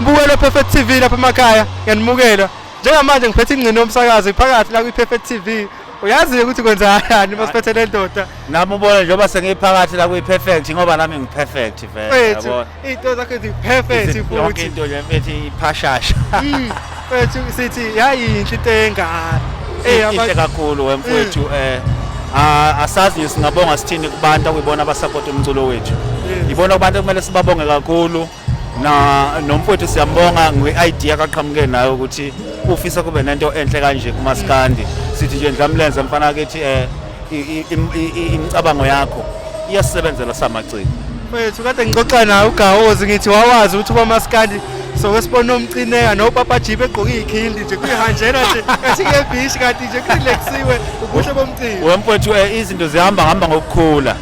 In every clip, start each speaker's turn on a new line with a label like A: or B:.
A: mbukelo Perfect TV lapha emakhaya ngiyanimukela njengamanje ngiphethe ingcino yomsakazi phakathi la kwi-Perfect TV uyazi ukuthi kwenzakalani masiphethe le ndoda
B: nami ubona njengoba sengiphakathi la kwi-Perfect ngoba nami ngi-perfect vele
A: yabona into zakhe zi-perfect
B: yonke
A: futhi
B: into nje mfethu iphashasha
A: mfethu sithi yayinhle into engane
B: inhle kakhulu wemfowethu asazi singabonga sithini kubantu akuyibona abasupport umculo wethu ngibona kubantu kumele sibabonge kakhulu nomfowethu siyambonga nge-idea kaqhamuke nayo ukuthi ufisa kube nento enhle kanje kumaskandi sithi nje ndlamlenze mfana akithi imicabango yakho iyasebenzela samaciko
A: mfethu kade ngixoxa naye uGawozi ngithi wawazi ukuthi kwamaskandi so wesibona umcineka noPapa Jibe egqoke ikhindi nje kuyihanjela nje kathi ngebishi kanti nje kurelaxiwe ubuhle bomcimbi
B: wemfowethu izinto zihamba ngokukhula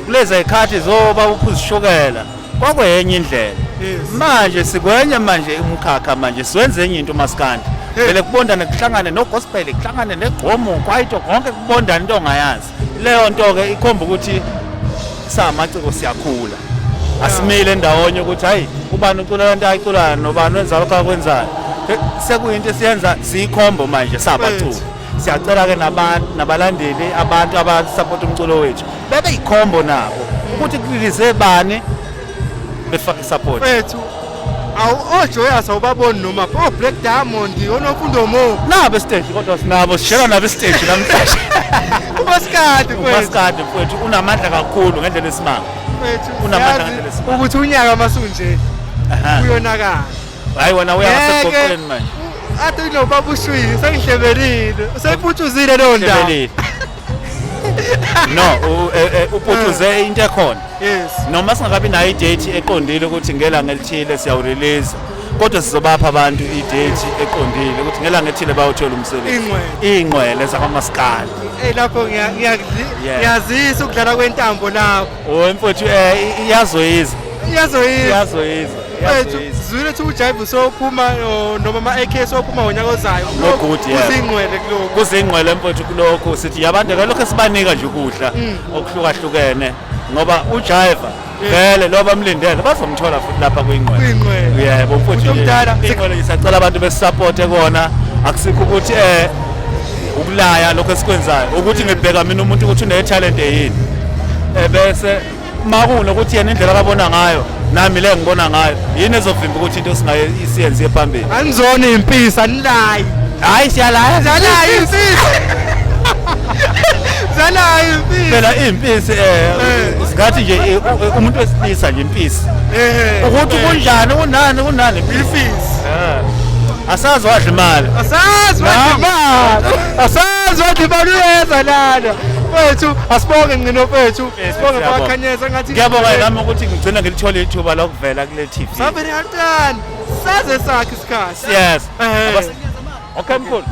B: kulezi zikhathi zoba uphuzishukela kwakwenye indlela manje sikwenye manje umkhakha manje siwenze enye into maskandi vele kubondana kuhlangane nogospel kuhlangane negqomo kwaito konke kubondana into ongayazi leyo nto ke ikhomba ukuthi samaciko siyakhula asimile ndawonye ukuthi hayi ubani ucula lento ayiculayo nobani wenza lokho akwenzayo sekuyinto esiyenza siyikhombo manje sabaculi siyacela ke nabalandeli abantu abasupport umculo wethu bebe ikhombo nabo ukuthi kulize bani befake support
A: mfethu oJoyous awubaboni noma Black Diamond onofundo mo
B: nabo stage kodwa sinabo sishela nabo stage namhlanje
A: umaskadi
B: mfethu unamandla kakhulu ngendlela esimanga
A: mfethu
B: unamandla ngendlela esimanga
A: ukuthi unyaka masunje uyonakala
B: hayi wena uyasegoqeleni manje
A: athi lo baba ushwi sengihlebelile useputshuzile lo ndaba
B: no uphutuze into ekhona
A: yes
B: noma singakabi nayo idate eqondile ukuthi ngelanga elithile siyawurelease kodwa sizobapha abantu idate eqondile ukuthi ngelanga elithile bayothola umsebenzi ingqwele zakamaskandi
A: lapho ngiyazisa ukudlala kwentambo lapho
B: mfowethu iyazoyiza
A: zwile ukuthi ujive sophuma noma ama-AK sophuma ngonyaka ozayo kuzingqwele kulokho
B: kuzingqwele mfowethu kulokho sithi yabantu ke lokho esibanika nje ukudla okuhlukahlukene ngoba ujive vele lo bamlindele bazomthola futhi lapha kuyingqwele yebo mfowethu ingqwele isacela abantu besupporte kona akusikho ukuthi ukulaya lokho esikwenzayo ukuthi ngibheka mina umuntu ukuthi une talent yini bese makuna ukuthi yena indlela ababona ngayo nami le ngibona ngayo yini ezovimba ukuthi into singaye isiyenze ephambili
A: anizona impisi anilayi
B: hayi siyalaya
A: impisi
B: phela impisi singathi nje umuntu wesilisa nje impisi ukuthi kunjani kunani
A: impisi
B: asazi wadla imali
A: asazi wadla uyeza lana mfethu asibonge ngino mfethu sibonge bakhanyeza ngathi
B: ngiyabonga nami ukuthi ngigcina ngilithola ithuba lokuvela kule TV
A: sabe niyantana saze sakhe isikhathi
B: yes okay mkhulu